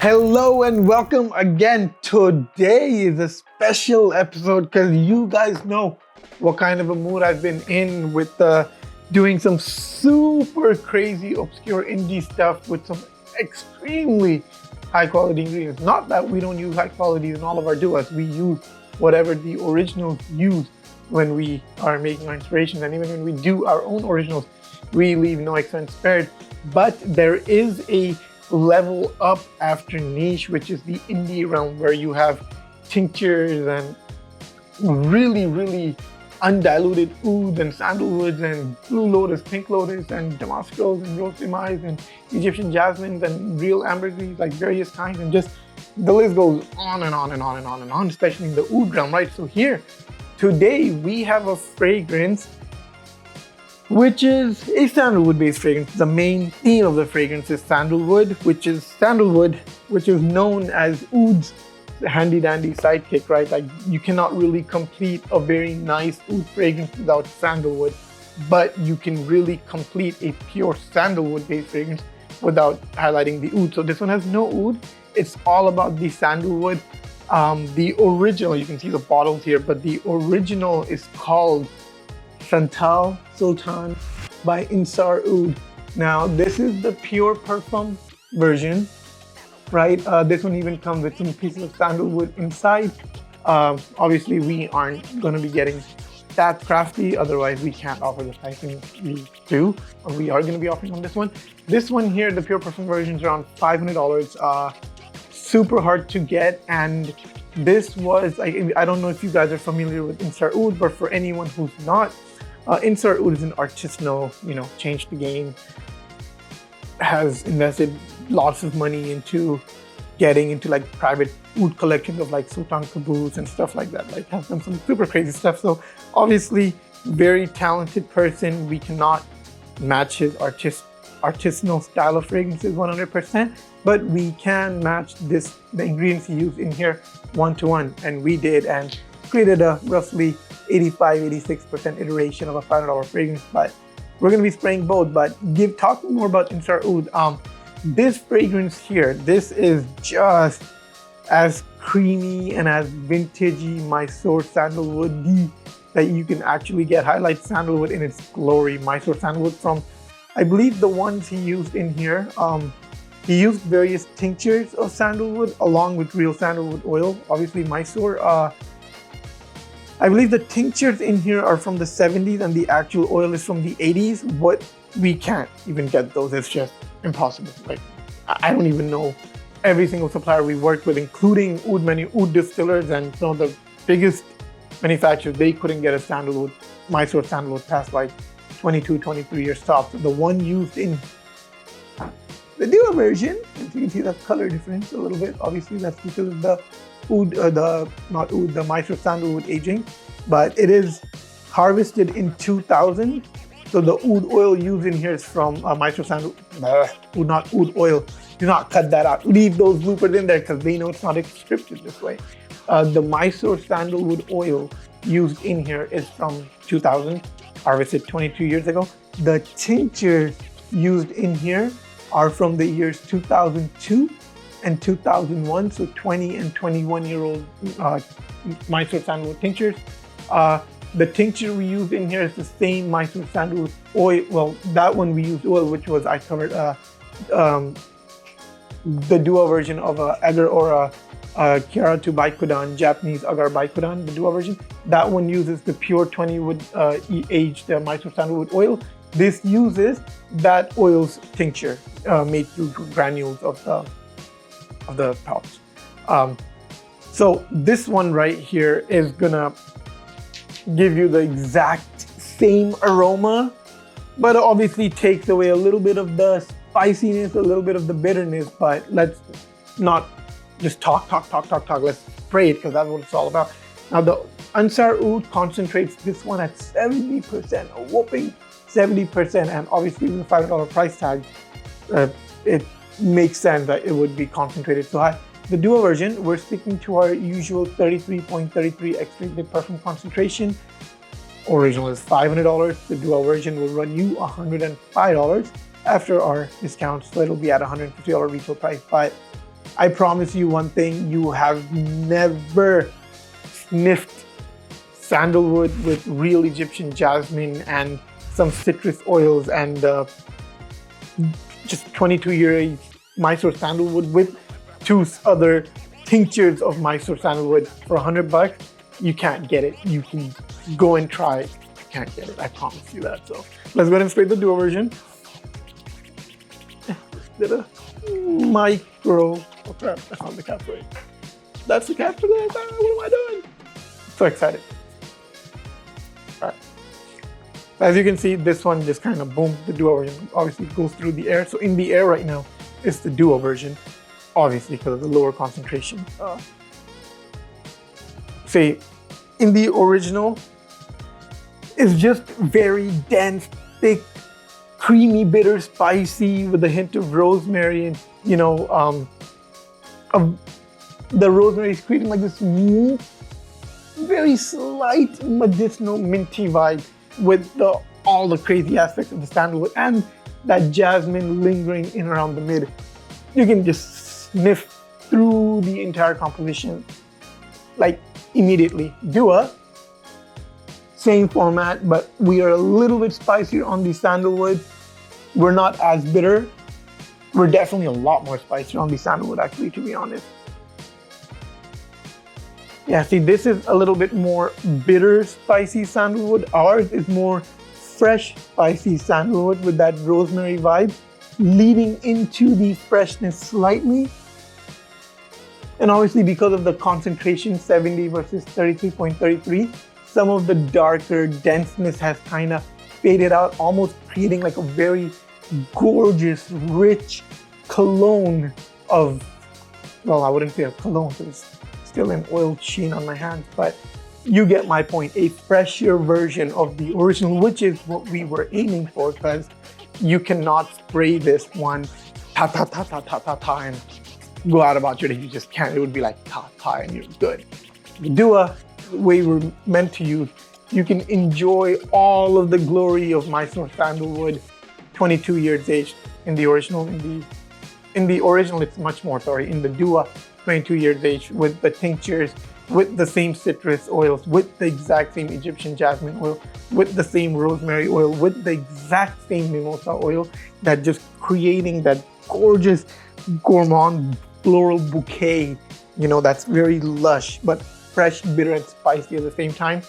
Hello and welcome again. Today is a special episode because you guys know what kind of a mood I've been in with doing some super crazy, obscure indie stuff with some extremely high quality ingredients. Not that we don't use high quality in all of our duos. We use whatever the originals use when we are making our inspirations, and even when we do our own originals, we leave no expense spared. But there is a level up after niche, which is the indie realm, where you have tinctures and really undiluted ouds and sandalwoods and blue lotus, pink lotus, and damascus and rose emais and Egyptian jasmines and real ambergris, like various kinds, and just the list goes on and on and on and on and on, especially in the oud realm, right? So here today we have a fragrance which is a sandalwood based fragrance. The main theme of the fragrance is sandalwood, which is known as oud's handy dandy sidekick, right? Like, you cannot really complete a very nice oud fragrance without sandalwood, but you can really complete a pure sandalwood based fragrance without highlighting the oud. So this one has no oud. It's all about the sandalwood. The original, you can see the bottles here, but the original is called Santal Sultan by Ensar Oud. Now, this is the pure parfum version, right? This one even comes with some pieces of sandalwood inside. Obviously, we aren't going to be getting that crafty, otherwise we can't offer the pricing we do, or we are going to be offering on this one. This one here, the pure parfum version, is around $500. Super hard to get, and this was, I don't know if you guys are familiar with Ensar Oud, but for anyone who's not, Ensar Oud is an artisanal, changed the game, has invested lots of money into getting into like private oud collections of like Sultan caboose and stuff like that, like has done some super crazy stuff. So obviously very talented person. We cannot match his artisanal style of fragrances 100%, but we can match the ingredients he used in here 1-to-1, and we did, and created a roughly 85-86% iteration of a $500 fragrance. But we're going to be spraying both. But talking more about Ensar Oud, this fragrance here, this is just as creamy and as vintagey Mysore Sandalwood that you can actually get. Highlight sandalwood in its glory. Mysore Sandalwood from, I believe, the ones he used in here. He used various tinctures of sandalwood along with real sandalwood oil. Obviously Mysore, I believe the tinctures in here are from the 70s and the actual oil is from the 80s, but we can't even get those. It's just impossible. Like, I don't even know every single supplier we worked with, including oud distillers and some of the biggest manufacturers. They couldn't get a Mysore sandalwood past like 22, 23 years top. So the one used in the duo version, as you can see, that color difference a little bit. Obviously, that's because of the the Mysore Sandalwood aging, but it is harvested in 2000. So the oud oil used in here is from Mysore Sandalwood, not oud oil. Do not cut that out. Leave those bloopers in there because they know it's not scripted this way. The Mysore Sandalwood oil used in here is from 2000, harvested 22 years ago. The tinctures used in here are from the years 2002 and 2001, so 20 and 21-year-old Mysore Sandalwood tinctures. The tincture we used in here is the same Mysore Sandalwood oil. Well, that one we used oil, which was, I covered the duo version of agar or Kiara to Baikudan, Japanese agar Baikudan, the duo version. That one uses the pure 20-wood aged Mysore Sandalwood oil. This uses that oil's tincture made through granules of the pouch. So this one right here is gonna give you the exact same aroma, but obviously takes away a little bit of the spiciness, a little bit of the bitterness. But let's not just talk. Let's spray it, because that's what it's all about. Now the Ensar Oud concentrates this one at 70%, a whopping 70%, and obviously with a $500 price tag, it makes sense that it would be concentrated so high. The duo version, we're sticking to our usual 33.33 extracted parfum concentration. Original is $500. The duo version will run you $105 after our discount, so it'll be at $150 retail price. But I promise you one thing, you have never sniffed sandalwood with real Egyptian jasmine and some citrus oils and just 22-year Mysore sandalwood with 2 other tinctures of Mysore sandalwood for $100. You can't get it. You can go and try it. You can't get it. I promise you that. So let's go ahead and spray the duo version. Did a micro. Oh crap! I found the cap for it. That's the cap for this. What am I doing? So excited. All right. As you can see, this one just kind of boom. The duo version obviously goes through the air. So in the air right now is the duo version, obviously because of the lower concentration. Say, in the original, it's just very dense, thick, creamy, bitter, spicy with a hint of rosemary and, you know, the rosemary is creating like this very slight medicinal minty vibe with all the crazy aspects of the sandalwood and that jasmine lingering in around the mid. You can just sniff through the entire composition like immediately. Duo, same format, but we are a little bit spicier on the sandalwood. We're not as bitter. We're definitely a lot more spicier on the sandalwood, actually, to be honest. Yeah, see, this is a little bit more bitter, spicy sandalwood. Ours is more fresh, spicy sandalwood with that rosemary vibe, leading into the freshness slightly. And obviously, because of the concentration, 70 versus 33.33, some of the darker denseness has kind of faded out, almost creating like a very gorgeous, rich cologne of, well, I wouldn't say a cologne because it's still an oil sheen on my hands, but you get my point. A fresher version of the original, which is what we were aiming for, because you cannot spray this one ta ta ta ta ta ta ta and go out about your day. You just can't. It would be like ta ta and you're good. The duo, the way we're meant to use, you can enjoy all of the glory of Mysore sandalwood, 22 years aged. In the original, in the original, it's much more. Sorry, in the duo, 22 years aged with the tinctures, with the same citrus oils, with the exact same Egyptian jasmine oil, with the same rosemary oil, with the exact same mimosa oil, that just creating that gorgeous gourmand floral bouquet, you know, that's very lush, but fresh, bitter, and spicy at the same time.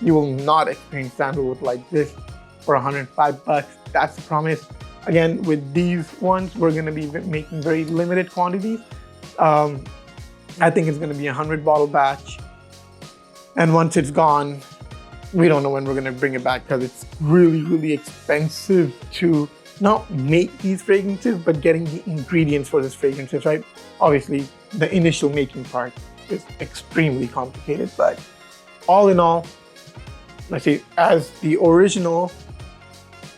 You will not experience sandalwood like this for $105. That's the promise. Again, with these ones, we're gonna be making very limited quantities. I think it's gonna be a 100-bottle batch. And once it's gone, we don't know when we're gonna bring it back because it's really, really expensive to not make these fragrances, but getting the ingredients for these fragrances, right? Obviously, the initial making part is extremely complicated, but all in all, let's see, as the original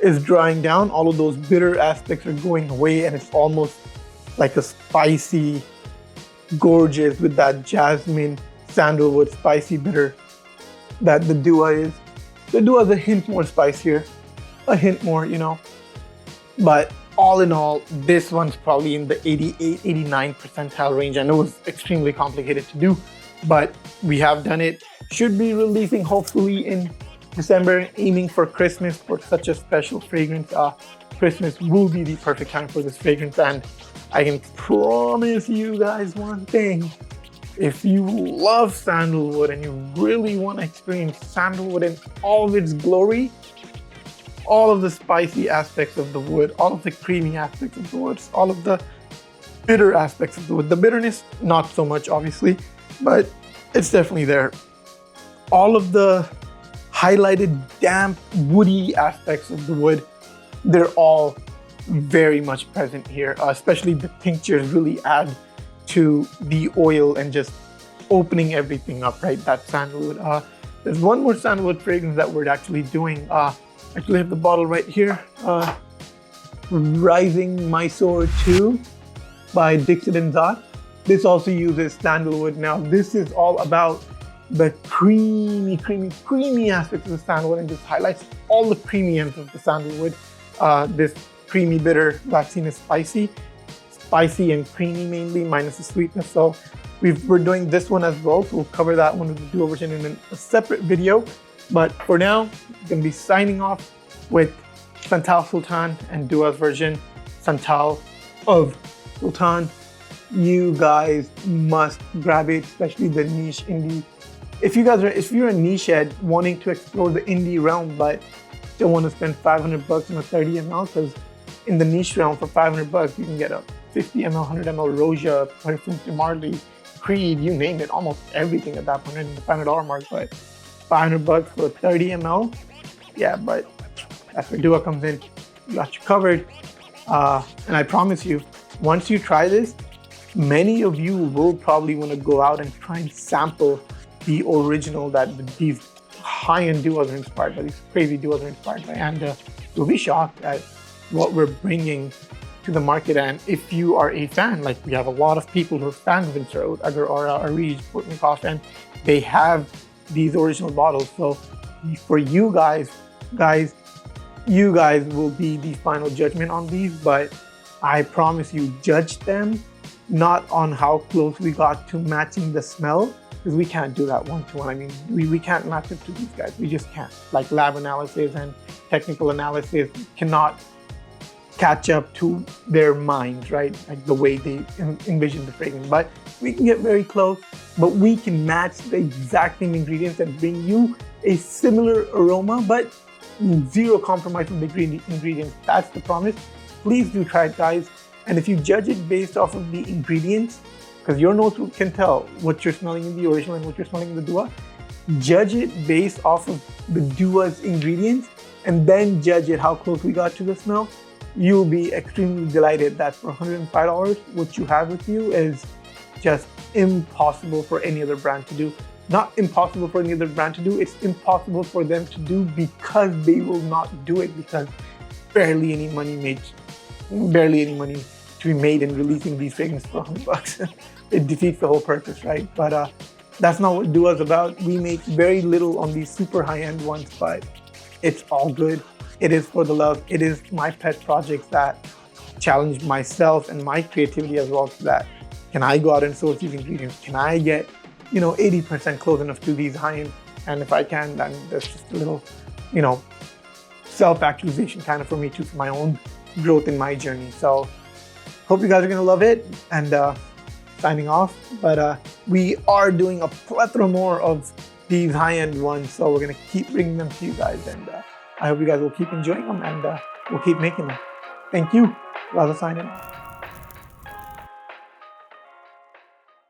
is drying down, all of those bitter aspects are going away, and it's almost like a spicy, gorgeous with that jasmine, sandalwood, spicy bitter that the duo is. The duo is a hint more spicier, a hint more, you know. But all in all, this one's probably in the 88, 89 percentile range. I know it's extremely complicated to do, but we have done it. Should be releasing hopefully in December, aiming for Christmas for such a special fragrance. Christmas will be the perfect time for this fragrance, and I can promise you guys one thing. If you love sandalwood and you really want to experience sandalwood in all of its glory, all of the spicy aspects of the wood, all of the creamy aspects of the woods, all of the bitter aspects of the wood. The bitterness, not so much obviously, but it's definitely there. All of the highlighted, damp, woody aspects of the wood, they're all very much present here. Especially the tinctures really add to the oil and just opening everything up, right? That sandalwood. There's one more sandalwood fragrance that we're actually doing. Actually have the bottle right here. Rising Mysore 2 by Dixit and Zot. This also uses sandalwood. Now this is all about the creamy aspects of the sandalwood and just highlights all the creamy ends of the sandalwood. This creamy bitter vaccine is spicy. It's spicy and creamy mainly, minus the sweetness. So we're doing this one as well. So we'll cover that one with the duo version in a separate video. But for now, I'm gonna be signing off with Santal Sultan and Dua's version, Santal of Sultan. You guys must grab it, especially the niche indie. If you're a niche head wanting to explore the indie realm, but still want to spend 500 bucks on a 30 ml, because in the niche realm for 500 bucks, you can get a 50 ml, 100 ml Roja, Parfum de Marley, Creed, you name it, almost everything at that point in the $500 mark. But 500 bucks for a 30 ml, yeah, but that's where Dua comes in. We got you covered. And I promise you, once you try this, many of you will probably want to go out and try and sample the original that these high-end duos are inspired by, these crazy duos are inspired by. And you'll be shocked at what we're bringing to the market. And if you are a fan, like we have a lot of people who are fans of Ensar Oud, Agar Aura, Arij, Putnikoff, and they have these original bottles. So for you guys, you guys will be the final judgment on these, but I promise you, judge them not on how close we got to matching the smell, because we can't do that one-to-one. I mean, we can't match it to these guys. We just can't. Like lab analysis and technical analysis cannot catch up to their minds, right? Like the way they envision the fragrance. But we can get very close, but we can match the exact same ingredients and bring you a similar aroma, but zero compromise on the ingredients. That's the promise. Please do try it, guys. And if you judge it based off of the ingredients, because your nose can tell what you're smelling in the original and what you're smelling in the Dua, judge it based off of the Dua's ingredients, and then judge it how close we got to the smell. You'll be extremely delighted that for $105, what you have with you is just impossible for any other brand to do. Not impossible for any other brand to do, it's impossible for them to do because they will not do it, because barely any money to be made in releasing these fragrances for $100. It defeats the whole purpose, right? But that's not what Dua's about. We make very little on these super high-end ones, but it's all good. It is for the love. It is my pet projects that challenge myself and my creativity as well, to that. Can I go out and source these ingredients? Can I get 80% close enough to these high-end? And if I can, then there's just a little, self-actualization kind of for me too, for my own growth in my journey. So hope you guys are gonna love it. And signing off, but we are doing a plethora more of these high-end ones, so we're gonna keep bringing them to you guys, and I hope you guys will keep enjoying them, and we'll keep making them. Thank you. Raza signing off.